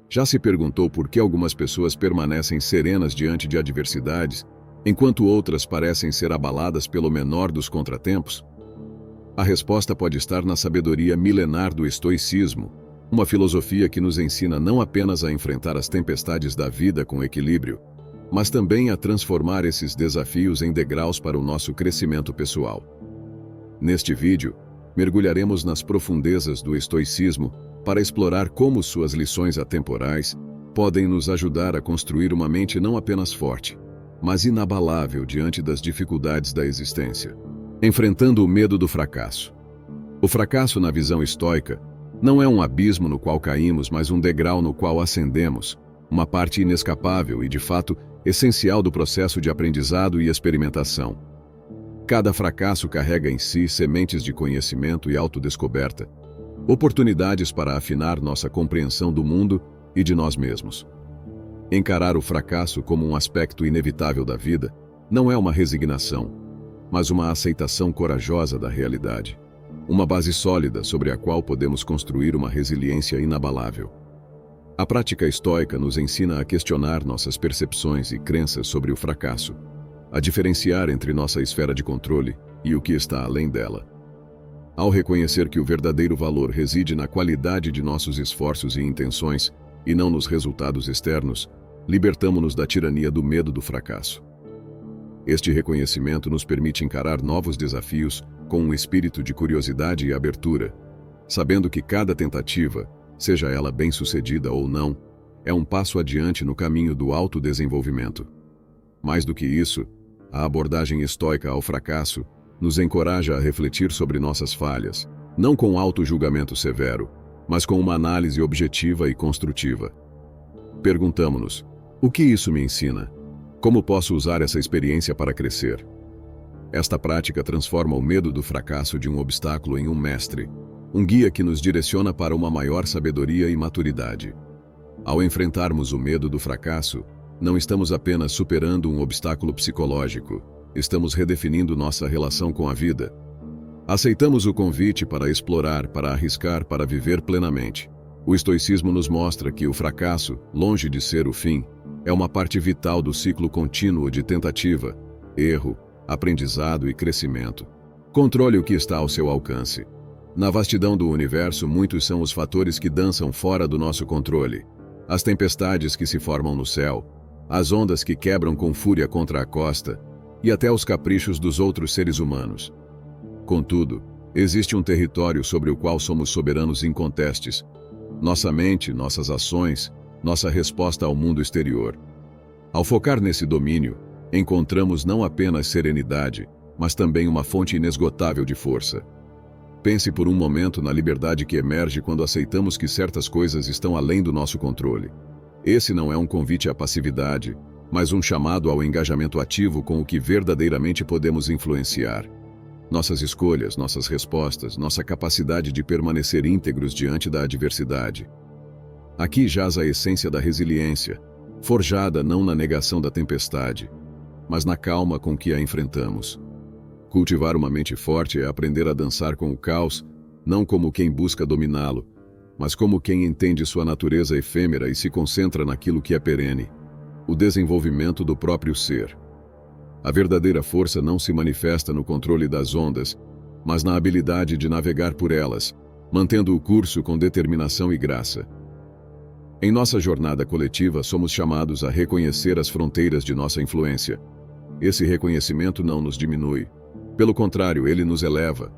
Já se perguntou por que algumas pessoas permanecem serenas diante de adversidades, enquanto outras parecem ser abaladas pelo menor dos contratempos? A resposta pode estar na sabedoria milenar do estoicismo, uma filosofia que nos ensina não apenas a enfrentar as tempestades da vida com equilíbrio, mas também a transformar esses desafios em degraus para o nosso crescimento pessoal. Neste vídeo, mergulharemos nas profundezas do estoicismo para explorar como suas lições atemporais podem nos ajudar a construir uma mente não apenas forte, mas inabalável diante das dificuldades da existência. Enfrentando o medo do fracasso. O fracasso, na visão estoica, não é um abismo no qual caímos, mas um degrau no qual ascendemos, uma parte inescapável e, de fato, essencial do processo de aprendizado e experimentação. Cada fracasso carrega em si sementes de conhecimento e autodescoberta, oportunidades para afinar nossa compreensão do mundo e de nós mesmos. Encarar o fracasso como um aspecto inevitável da vida não é uma resignação, mas uma aceitação corajosa da realidade, uma base sólida sobre a qual podemos construir uma resiliência inabalável. A prática estoica nos ensina a questionar nossas percepções e crenças sobre o fracasso, a diferenciar entre nossa esfera de controle e o que está além dela. Ao reconhecer que o verdadeiro valor reside na qualidade de nossos esforços e intenções, e não nos resultados externos, libertamo-nos da tirania do medo do fracasso. Este reconhecimento nos permite encarar novos desafios com um espírito de curiosidade e abertura, sabendo que cada tentativa, seja ela bem-sucedida ou não, é um passo adiante no caminho do autodesenvolvimento. Mais do que isso, a abordagem estoica ao fracasso nos encoraja a refletir sobre nossas falhas, não com auto-julgamento severo, mas com uma análise objetiva e construtiva. Perguntamo-nos: o que isso me ensina? Como posso usar essa experiência para crescer? Esta prática transforma o medo do fracasso de um obstáculo em um mestre, um guia que nos direciona para uma maior sabedoria e maturidade. Ao enfrentarmos o medo do fracasso, não estamos apenas superando um obstáculo psicológico, estamos redefinindo nossa relação com a vida. Aceitamos o convite para explorar, para arriscar, para viver plenamente. O estoicismo nos mostra que o fracasso, longe de ser o fim, é uma parte vital do ciclo contínuo de tentativa, erro, aprendizado e crescimento. Controle o que está ao seu alcance. Na vastidão do universo, muitos são os fatores que dançam fora do nosso controle. As tempestades que se formam no céu, as ondas que quebram com fúria contra a costa, e até os caprichos dos outros seres humanos. Contudo, existe um território sobre o qual somos soberanos incontestes: nossa mente, nossas ações, nossa resposta ao mundo exterior. Ao focar nesse domínio, encontramos não apenas serenidade, mas também uma fonte inesgotável de força. Pense por um momento na liberdade que emerge quando aceitamos que certas coisas estão além do nosso controle. Esse não é um convite à passividade, mas um chamado ao engajamento ativo com o que verdadeiramente podemos influenciar. Nossas escolhas, nossas respostas, nossa capacidade de permanecer íntegros diante da adversidade. Aqui jaz a essência da resiliência, forjada não na negação da tempestade, mas na calma com que a enfrentamos. Cultivar uma mente forte é aprender a dançar com o caos, não como quem busca dominá-lo, mas como quem entende sua natureza efêmera e se concentra naquilo que é perene: o desenvolvimento do próprio ser. A verdadeira força não se manifesta no controle das ondas, mas na habilidade de navegar por elas, mantendo o curso com determinação e graça. Em nossa jornada coletiva, somos chamados a reconhecer as fronteiras de nossa influência. Esse reconhecimento não nos diminui. Pelo contrário, ele nos eleva.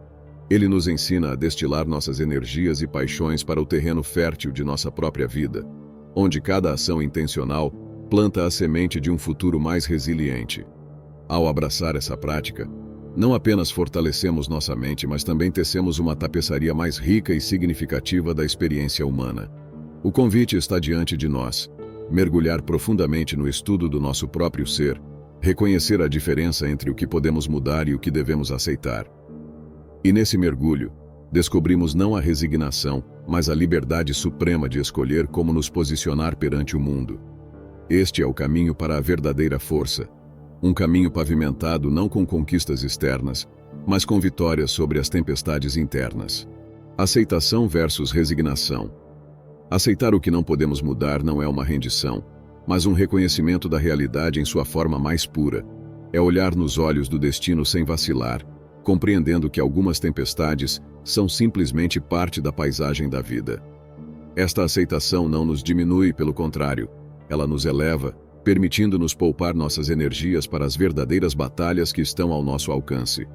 Ele nos ensina a destilar nossas energias e paixões para o terreno fértil de nossa própria vida, onde cada ação intencional planta a semente de um futuro mais resiliente. Ao abraçar essa prática, não apenas fortalecemos nossa mente, mas também tecemos uma tapeçaria mais rica e significativa da experiência humana. O convite está diante de nós: mergulhar profundamente no estudo do nosso próprio ser, reconhecer a diferença entre o que podemos mudar e o que devemos aceitar. E nesse mergulho, descobrimos não a resignação, mas a liberdade suprema de escolher como nos posicionar perante o mundo. Este é o caminho para a verdadeira força, um caminho pavimentado não com conquistas externas, mas com vitórias sobre as tempestades internas. Aceitação versus resignação. Aceitar o que não podemos mudar não é uma rendição, mas um reconhecimento da realidade em sua forma mais pura. É olhar nos olhos do destino sem vacilar, compreendendo que algumas tempestades são simplesmente parte da paisagem da vida. Esta aceitação não nos diminui, pelo contrário, ela nos eleva, permitindo-nos poupar nossas energias para as verdadeiras batalhas que estão ao nosso alcance.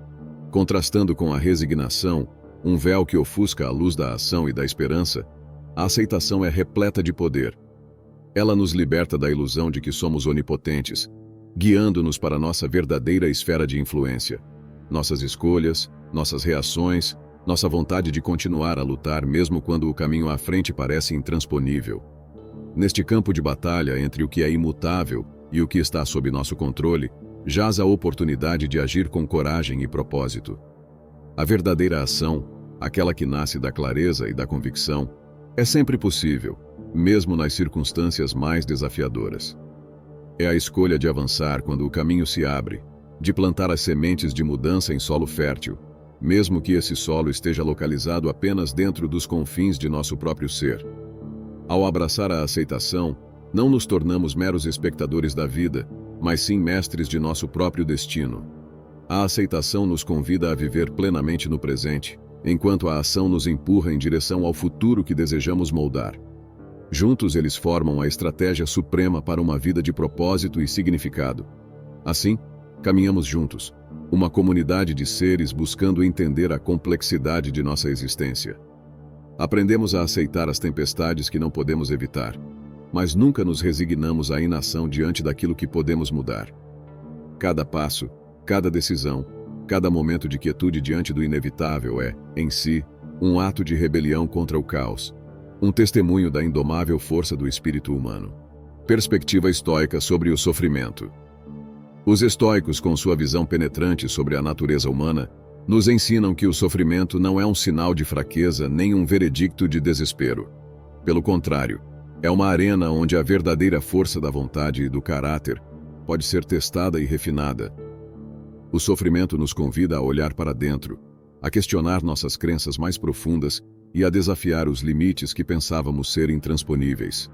Contrastando com a resignação, um véu que ofusca a luz da ação e da esperança, a aceitação é repleta de poder. Ela nos liberta da ilusão de que somos onipotentes, guiando-nos para nossa verdadeira esfera de influência. Nossas escolhas, nossas reações, nossa vontade de continuar a lutar mesmo quando o caminho à frente parece intransponível. Neste campo de batalha entre o que é imutável e o que está sob nosso controle, jaz a oportunidade de agir com coragem e propósito. A verdadeira ação, aquela que nasce da clareza e da convicção, é sempre possível, mesmo nas circunstâncias mais desafiadoras. É a escolha de avançar quando o caminho se abre, de plantar as sementes de mudança em solo fértil, mesmo que esse solo esteja localizado apenas dentro dos confins de nosso próprio ser. Ao abraçar a aceitação, não nos tornamos meros espectadores da vida, mas sim mestres de nosso próprio destino. A aceitação nos convida a viver plenamente no presente, enquanto a ação nos empurra em direção ao futuro que desejamos moldar. Juntos eles formam a estratégia suprema para uma vida de propósito e significado. Assim, caminhamos juntos, uma comunidade de seres buscando entender a complexidade de nossa existência. Aprendemos a aceitar as tempestades que não podemos evitar, mas nunca nos resignamos à inação diante daquilo que podemos mudar. Cada passo, cada decisão, cada momento de quietude diante do inevitável é, em si, um ato de rebelião contra o caos, um testemunho da indomável força do espírito humano. Perspectiva estoica sobre o sofrimento. Os estoicos, com sua visão penetrante sobre a natureza humana, nos ensinam que o sofrimento não é um sinal de fraqueza nem um veredicto de desespero. Pelo contrário, é uma arena onde a verdadeira força da vontade e do caráter pode ser testada e refinada. O sofrimento nos convida a olhar para dentro, a questionar nossas crenças mais profundas e a desafiar os limites que pensávamos ser intransponíveis.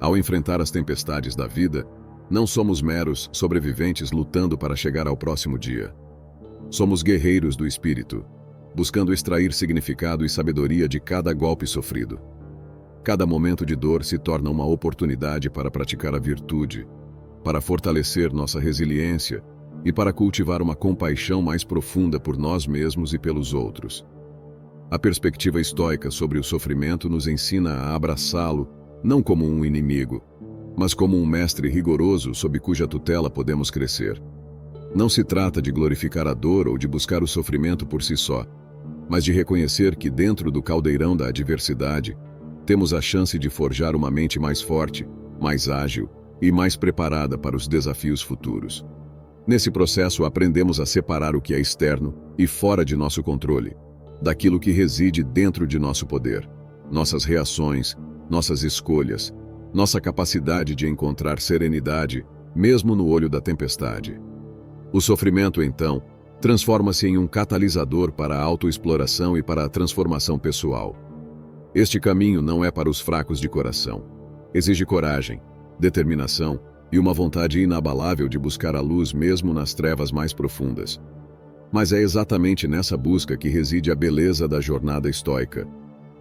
Ao enfrentar as tempestades da vida, não somos meros sobreviventes lutando para chegar ao próximo dia. Somos guerreiros do espírito, buscando extrair significado e sabedoria de cada golpe sofrido. Cada momento de dor se torna uma oportunidade para praticar a virtude, para fortalecer nossa resiliência e para cultivar uma compaixão mais profunda por nós mesmos e pelos outros. A perspectiva estoica sobre o sofrimento nos ensina a abraçá-lo não como um inimigo, mas como um mestre rigoroso sob cuja tutela podemos crescer. Não se trata de glorificar a dor ou de buscar o sofrimento por si só, mas de reconhecer que dentro do caldeirão da adversidade, temos a chance de forjar uma mente mais forte, mais ágil e mais preparada para os desafios futuros. Nesse processo, aprendemos a separar o que é externo e fora de nosso controle, daquilo que reside dentro de nosso poder, nossas reações, nossas escolhas, nossa capacidade de encontrar serenidade, mesmo no olho da tempestade. O sofrimento, então, transforma-se em um catalisador para a autoexploração e para a transformação pessoal. Este caminho não é para os fracos de coração. Exige coragem, determinação e uma vontade inabalável de buscar a luz mesmo nas trevas mais profundas. Mas é exatamente nessa busca que reside a beleza da jornada estoica.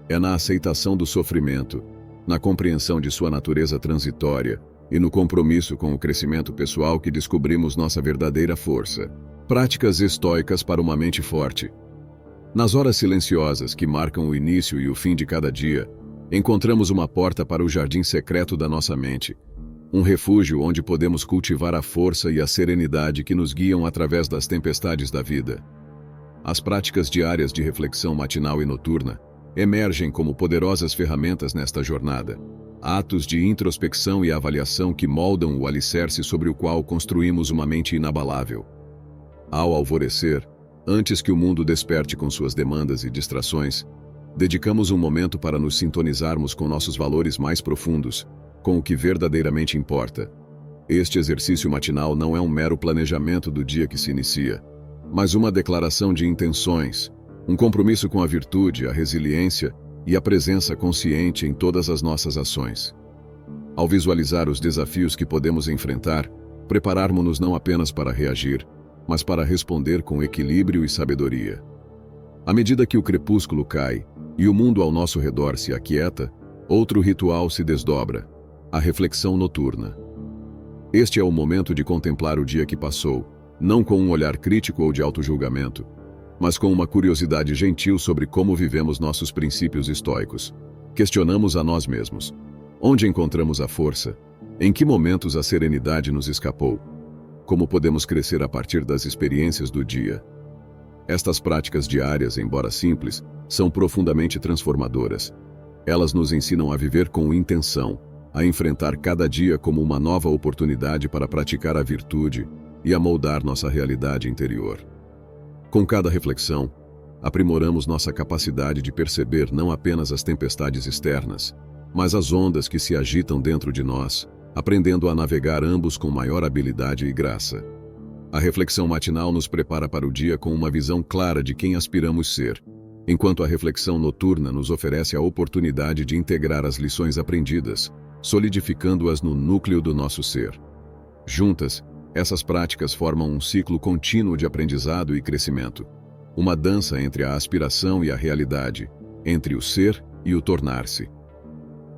É na aceitação do sofrimento, na compreensão de sua natureza transitória e no compromisso com o crescimento pessoal que descobrimos nossa verdadeira força. Práticas estoicas para uma mente forte. Nas horas silenciosas que marcam o início e o fim de cada dia, encontramos uma porta para o jardim secreto da nossa mente, um refúgio onde podemos cultivar a força e a serenidade que nos guiam através das tempestades da vida. As práticas diárias de reflexão matinal e noturna emergem como poderosas ferramentas nesta jornada, atos de introspecção e avaliação que moldam o alicerce sobre o qual construímos uma mente inabalável. Ao alvorecer, antes que o mundo desperte com suas demandas e distrações, dedicamos um momento para nos sintonizarmos com nossos valores mais profundos, com o que verdadeiramente importa. Este exercício matinal não é um mero planejamento do dia que se inicia, mas uma declaração de intenções, um compromisso com a virtude, a resiliência e a presença consciente em todas as nossas ações. Ao visualizar os desafios que podemos enfrentar, prepararmos-nos não apenas para reagir, mas para responder com equilíbrio e sabedoria. À medida que o crepúsculo cai e o mundo ao nosso redor se aquieta, outro ritual se desdobra: a reflexão noturna. Este é o momento de contemplar o dia que passou, não com um olhar crítico ou de autojulgamento, mas com uma curiosidade gentil sobre como vivemos nossos princípios estoicos. Questionamos a nós mesmos: onde encontramos a força? Em que momentos a serenidade nos escapou? Como podemos crescer a partir das experiências do dia? Estas práticas diárias, embora simples, são profundamente transformadoras. Elas nos ensinam a viver com intenção, a enfrentar cada dia como uma nova oportunidade para praticar a virtude e a moldar nossa realidade interior. Com cada reflexão, aprimoramos nossa capacidade de perceber não apenas as tempestades externas, mas as ondas que se agitam dentro de nós, aprendendo a navegar ambos com maior habilidade e graça. A reflexão matinal nos prepara para o dia com uma visão clara de quem aspiramos ser, enquanto a reflexão noturna nos oferece a oportunidade de integrar as lições aprendidas, solidificando-as no núcleo do nosso ser. Juntas, essas práticas formam um ciclo contínuo de aprendizado e crescimento, uma dança entre a aspiração e a realidade, entre o ser e o tornar-se.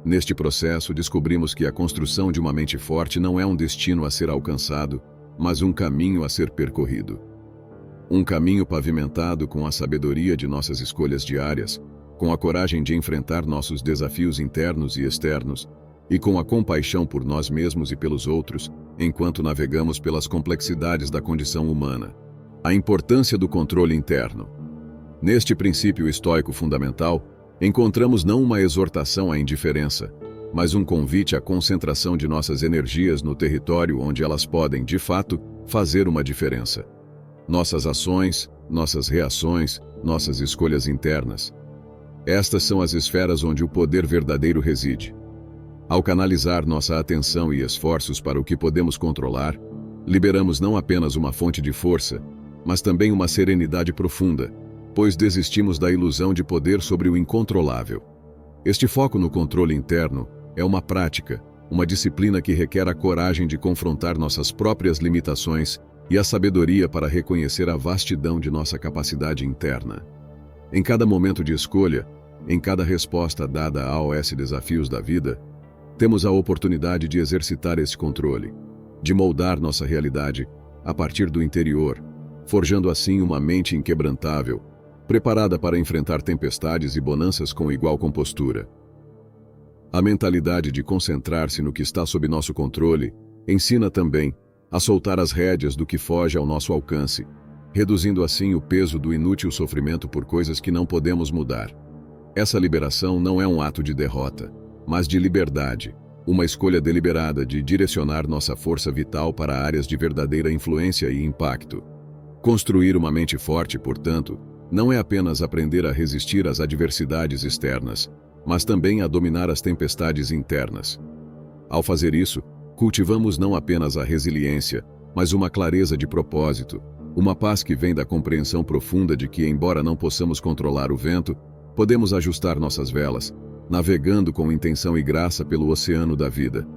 Neste processo, descobrimos que a construção de uma mente forte não é um destino a ser alcançado, mas um caminho a ser percorrido. Um caminho pavimentado com a sabedoria de nossas escolhas diárias, com a coragem de enfrentar nossos desafios internos e externos, e com a compaixão por nós mesmos e pelos outros, enquanto navegamos pelas complexidades da condição humana. A importância do controle interno. Neste princípio estoico fundamental, encontramos não uma exortação à indiferença, mas um convite à concentração de nossas energias no território onde elas podem, de fato, fazer uma diferença. Nossas ações, nossas reações, nossas escolhas internas. Estas são as esferas onde o poder verdadeiro reside. Ao canalizar nossa atenção e esforços para o que podemos controlar, liberamos não apenas uma fonte de força, mas também uma serenidade profunda, pois desistimos da ilusão de poder sobre o incontrolável. Este foco no controle interno é uma prática, uma disciplina que requer a coragem de confrontar nossas próprias limitações e a sabedoria para reconhecer a vastidão de nossa capacidade interna. Em cada momento de escolha, em cada resposta dada aos desafios da vida, temos a oportunidade de exercitar esse controle, de moldar nossa realidade a partir do interior, forjando assim uma mente inquebrantável, preparada para enfrentar tempestades e bonanças com igual compostura. A mentalidade de concentrar-se no que está sob nosso controle ensina também a soltar as rédeas do que foge ao nosso alcance, reduzindo assim o peso do inútil sofrimento por coisas que não podemos mudar. Essa liberação não é um ato de derrota, mas de liberdade, uma escolha deliberada de direcionar nossa força vital para áreas de verdadeira influência e impacto. Construir uma mente forte, portanto, não é apenas aprender a resistir às adversidades externas, mas também a dominar as tempestades internas. Ao fazer isso, cultivamos não apenas a resiliência, mas uma clareza de propósito, uma paz que vem da compreensão profunda de que, embora não possamos controlar o vento, podemos ajustar nossas velas, navegando com intenção e graça pelo oceano da vida.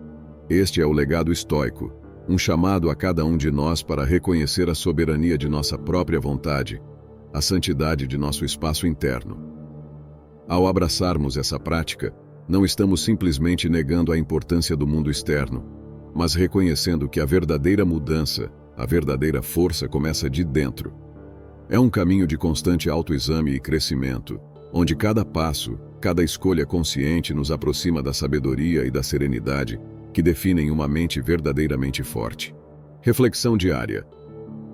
Este é o legado estoico, um chamado a cada um de nós para reconhecer a soberania de nossa própria vontade, a santidade de nosso espaço interno. Ao abraçarmos essa prática, não estamos simplesmente negando a importância do mundo externo, mas reconhecendo que a verdadeira mudança, a verdadeira força começa de dentro. É um caminho de constante autoexame e crescimento, onde cada passo, cada escolha consciente nos aproxima da sabedoria e da serenidade que definem uma mente verdadeiramente forte. Reflexão diária.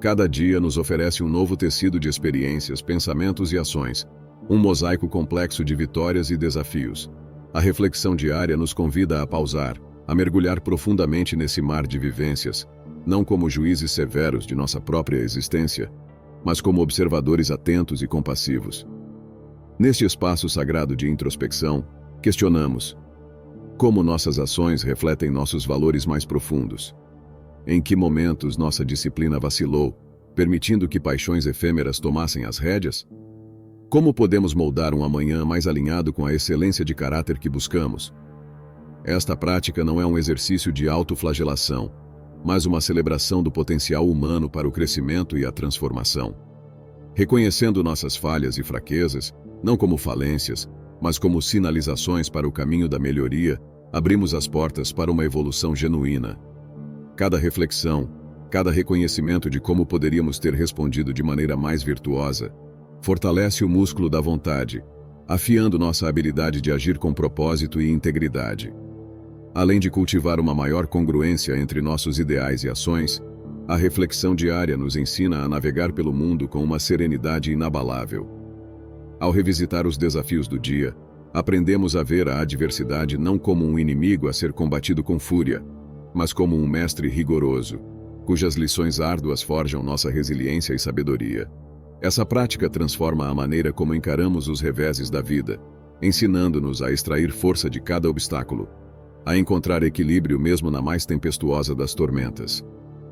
Cada dia nos oferece um novo tecido de experiências, pensamentos e ações, um mosaico complexo de vitórias e desafios. A reflexão diária nos convida a pausar, a mergulhar profundamente nesse mar de vivências, não como juízes severos de nossa própria existência, mas como observadores atentos e compassivos. Neste espaço sagrado de introspecção, questionamos como nossas ações refletem nossos valores mais profundos. Em que momentos nossa disciplina vacilou, permitindo que paixões efêmeras tomassem as rédeas? Como podemos moldar um amanhã mais alinhado com a excelência de caráter que buscamos? Esta prática não é um exercício de autoflagelação, mas uma celebração do potencial humano para o crescimento e a transformação. Reconhecendo nossas falhas e fraquezas, não como falências, mas como sinalizações para o caminho da melhoria, abrimos as portas para uma evolução genuína. Cada reflexão, cada reconhecimento de como poderíamos ter respondido de maneira mais virtuosa, fortalece o músculo da vontade, afiando nossa habilidade de agir com propósito e integridade. Além de cultivar uma maior congruência entre nossos ideais e ações, a reflexão diária nos ensina a navegar pelo mundo com uma serenidade inabalável. Ao revisitar os desafios do dia, aprendemos a ver a adversidade não como um inimigo a ser combatido com fúria, mas como um mestre rigoroso, cujas lições árduas forjam nossa resiliência e sabedoria. Essa prática transforma a maneira como encaramos os reveses da vida, ensinando-nos a extrair força de cada obstáculo, a encontrar equilíbrio mesmo na mais tempestuosa das tormentas.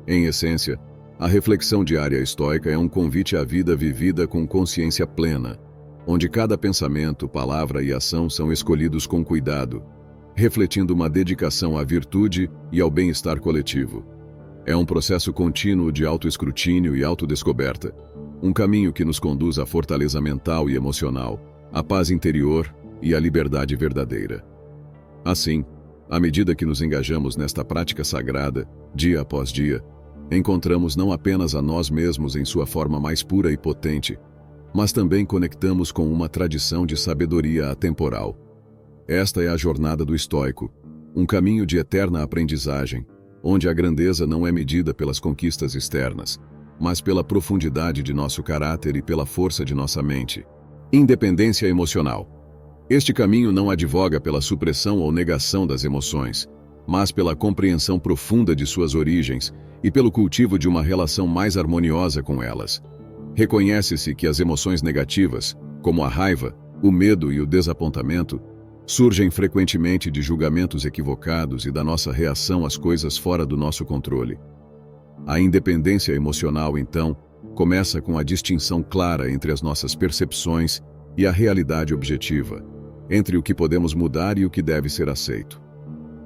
Em essência, a reflexão diária estoica é um convite à vida vivida com consciência plena, onde cada pensamento, palavra e ação são escolhidos com cuidado, refletindo uma dedicação à virtude e ao bem-estar coletivo. É um processo contínuo de autoescrutínio e autodescoberta, um caminho que nos conduz à fortaleza mental e emocional, à paz interior e à liberdade verdadeira. Assim, à medida que nos engajamos nesta prática sagrada, dia após dia, encontramos não apenas a nós mesmos em sua forma mais pura e potente, mas também conectamos com uma tradição de sabedoria atemporal. Esta é a jornada do estoico, um caminho de eterna aprendizagem, onde a grandeza não é medida pelas conquistas externas, mas pela profundidade de nosso caráter e pela força de nossa mente. Independência emocional. Este caminho não advoga pela supressão ou negação das emoções, mas pela compreensão profunda de suas origens e pelo cultivo de uma relação mais harmoniosa com elas. Reconhece-se que as emoções negativas, como a raiva, o medo e o desapontamento, surgem frequentemente de julgamentos equivocados e da nossa reação às coisas fora do nosso controle. A independência emocional, então, começa com a distinção clara entre as nossas percepções e a realidade objetiva, entre o que podemos mudar e o que deve ser aceito.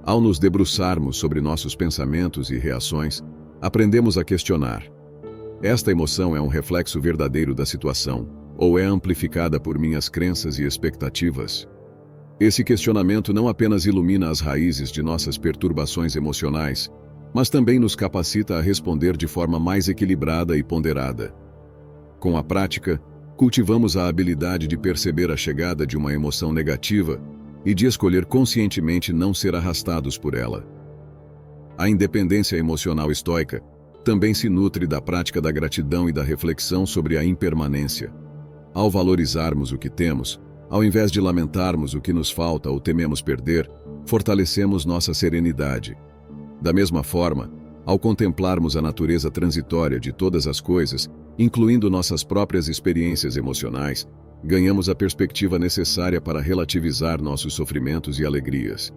Ao nos debruçarmos sobre nossos pensamentos e reações, aprendemos a questionar: esta emoção é um reflexo verdadeiro da situação, ou é amplificada por minhas crenças e expectativas? Esse questionamento não apenas ilumina as raízes de nossas perturbações emocionais, mas também nos capacita a responder de forma mais equilibrada e ponderada. Com a prática, cultivamos a habilidade de perceber a chegada de uma emoção negativa e de escolher conscientemente não ser arrastados por ela. A independência emocional estoica também se nutre da prática da gratidão e da reflexão sobre a impermanência. Ao valorizarmos o que temos, ao invés de lamentarmos o que nos falta ou tememos perder, fortalecemos nossa serenidade. Da mesma forma, ao contemplarmos a natureza transitória de todas as coisas, incluindo nossas próprias experiências emocionais, ganhamos a perspectiva necessária para relativizar nossos sofrimentos e alegrias.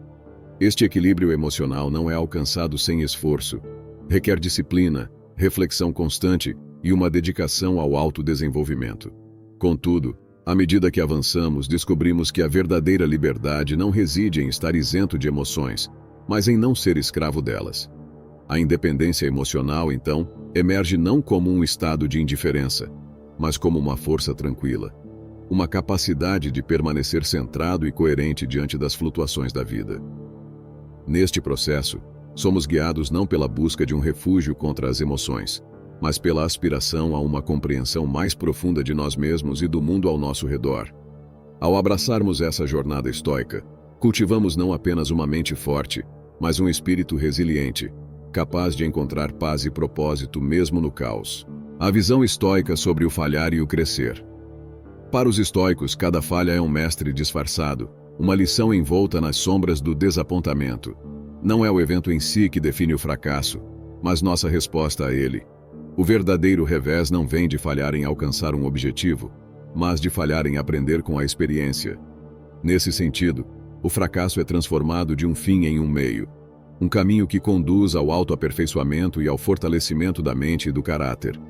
Este equilíbrio emocional não é alcançado sem esforço. Requer disciplina, reflexão constante e uma dedicação ao autodesenvolvimento. Contudo, à medida que avançamos, descobrimos que a verdadeira liberdade não reside em estar isento de emoções, mas em não ser escravo delas. A independência emocional, então, emerge não como um estado de indiferença, mas como uma força tranquila, uma capacidade de permanecer centrado e coerente diante das flutuações da vida. Neste processo, somos guiados não pela busca de um refúgio contra as emoções, mas pela aspiração a uma compreensão mais profunda de nós mesmos e do mundo ao nosso redor. Ao abraçarmos essa jornada estoica, cultivamos não apenas uma mente forte, mas um espírito resiliente, capaz de encontrar paz e propósito mesmo no caos. A visão estoica sobre o falhar e o crescer. Para os estoicos, cada falha é um mestre disfarçado, uma lição envolta nas sombras do desapontamento. Não é o evento em si que define o fracasso, mas nossa resposta a ele. O verdadeiro revés não vem de falhar em alcançar um objetivo, mas de falhar em aprender com a experiência. Nesse sentido, o fracasso é transformado de um fim em um meio, um caminho que conduz ao autoaperfeiçoamento e ao fortalecimento da mente e do caráter.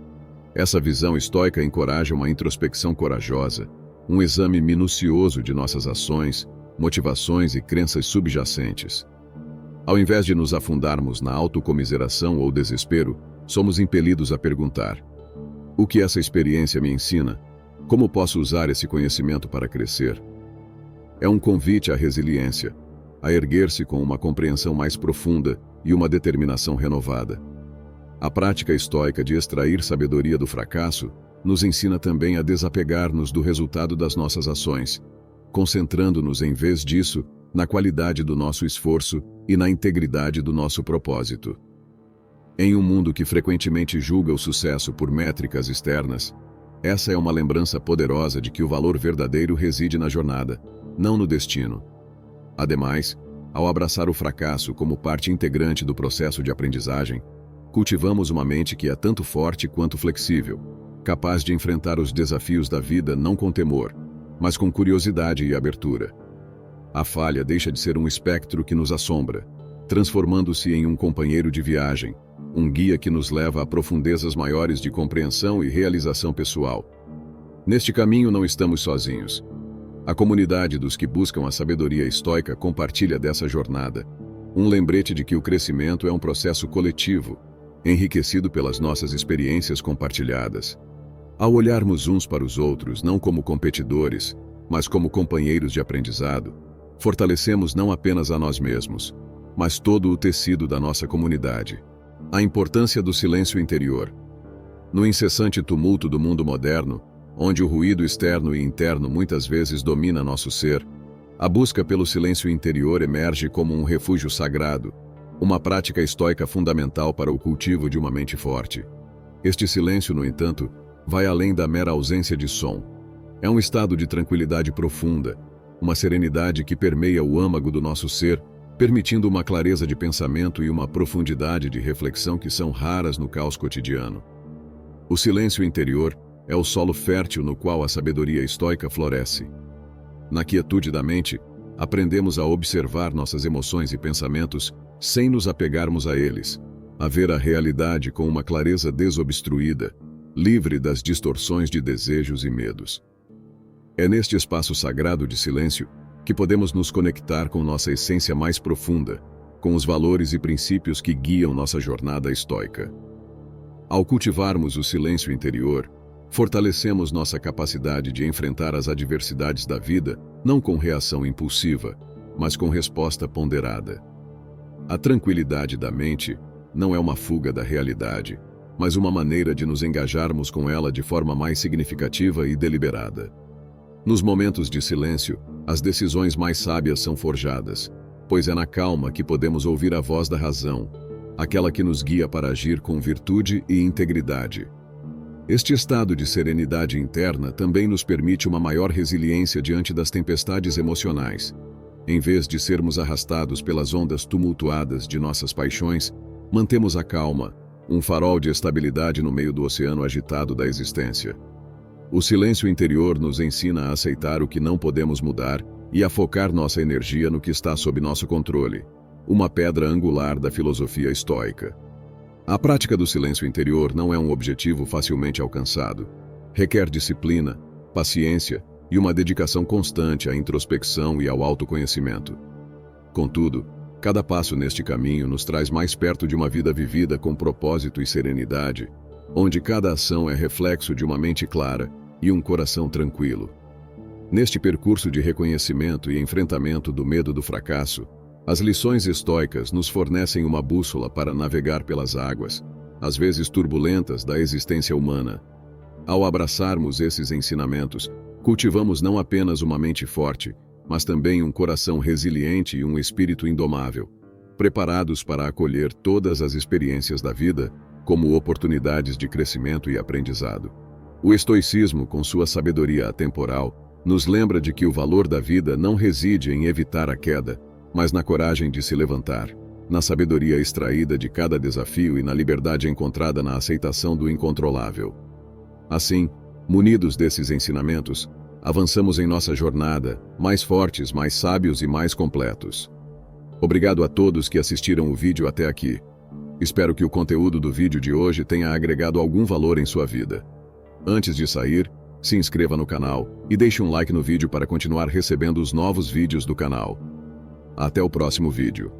Essa visão estoica encoraja uma introspecção corajosa, um exame minucioso de nossas ações, motivações e crenças subjacentes. Ao invés de nos afundarmos na autocomiseração ou desespero, somos impelidos a perguntar: o que essa experiência me ensina? Como posso usar esse conhecimento para crescer? É um convite à resiliência, a erguer-se com uma compreensão mais profunda e uma determinação renovada. A prática estoica de extrair sabedoria do fracasso nos ensina também a desapegar-nos do resultado das nossas ações, concentrando-nos, em vez disso, na qualidade do nosso esforço e na integridade do nosso propósito. Em um mundo que frequentemente julga o sucesso por métricas externas, essa é uma lembrança poderosa de que o valor verdadeiro reside na jornada, não no destino. Ademais, ao abraçar o fracasso como parte integrante do processo de aprendizagem, cultivamos uma mente que é tanto forte quanto flexível, capaz de enfrentar os desafios da vida não com temor, mas com curiosidade e abertura. A falha deixa de ser um espectro que nos assombra, transformando-se em um companheiro de viagem, um guia que nos leva a profundezas maiores de compreensão e realização pessoal. Neste caminho não estamos sozinhos. A comunidade dos que buscam a sabedoria estoica compartilha dessa jornada, um lembrete de que o crescimento é um processo coletivo, enriquecido pelas nossas experiências compartilhadas. Ao olharmos uns para os outros não como competidores, mas como companheiros de aprendizado, fortalecemos não apenas a nós mesmos, mas todo o tecido da nossa comunidade. A importância do silêncio interior. No incessante tumulto do mundo moderno, onde o ruído externo e interno muitas vezes domina nosso ser, a busca pelo silêncio interior emerge como um refúgio sagrado, uma prática estoica fundamental para o cultivo de uma mente forte. Este silêncio, no entanto, vai além da mera ausência de som. É um estado de tranquilidade profunda, uma serenidade que permeia o âmago do nosso ser, permitindo uma clareza de pensamento e uma profundidade de reflexão que são raras no caos cotidiano. O silêncio interior é o solo fértil no qual a sabedoria estoica floresce. Na quietude da mente, aprendemos a observar nossas emoções e pensamentos sem nos apegarmos a eles, a ver a realidade com uma clareza desobstruída, livre das distorções de desejos e medos. É neste espaço sagrado de silêncio que podemos nos conectar com nossa essência mais profunda, com os valores e princípios que guiam nossa jornada estoica. Ao cultivarmos o silêncio interior, fortalecemos nossa capacidade de enfrentar as adversidades da vida não com reação impulsiva, mas com resposta ponderada. A tranquilidade da mente não é uma fuga da realidade, mas uma maneira de nos engajarmos com ela de forma mais significativa e deliberada. Nos momentos de silêncio, as decisões mais sábias são forjadas, pois é na calma que podemos ouvir a voz da razão, aquela que nos guia para agir com virtude e integridade. Este estado de serenidade interna também nos permite uma maior resiliência diante das tempestades emocionais. Em vez de sermos arrastados pelas ondas tumultuadas de nossas paixões, mantemos a calma, um farol de estabilidade no meio do oceano agitado da existência. O silêncio interior nos ensina a aceitar o que não podemos mudar e a focar nossa energia no que está sob nosso controle, uma pedra angular da filosofia estoica. A prática do silêncio interior não é um objetivo facilmente alcançado. Requer disciplina, paciência e uma dedicação constante à introspecção e ao autoconhecimento. Contudo, cada passo neste caminho nos traz mais perto de uma vida vivida com propósito e serenidade, onde cada ação é reflexo de uma mente clara e um coração tranquilo. Neste percurso de reconhecimento e enfrentamento do medo do fracasso, as lições estoicas nos fornecem uma bússola para navegar pelas águas, às vezes turbulentas, da existência humana. Ao abraçarmos esses ensinamentos, cultivamos não apenas uma mente forte, mas também um coração resiliente e um espírito indomável, preparados para acolher todas as experiências da vida como oportunidades de crescimento e aprendizado. O estoicismo, com sua sabedoria atemporal, nos lembra de que o valor da vida não reside em evitar a queda, mas na coragem de se levantar, na sabedoria extraída de cada desafio e na liberdade encontrada na aceitação do incontrolável. Assim, munidos desses ensinamentos, avançamos em nossa jornada, mais fortes, mais sábios e mais completos. Obrigado a todos que assistiram o vídeo até aqui. Espero que o conteúdo do vídeo de hoje tenha agregado algum valor em sua vida. Antes de sair, Se inscreva no canal e deixe um like no vídeo para continuar recebendo os novos vídeos do canal. Até o próximo vídeo.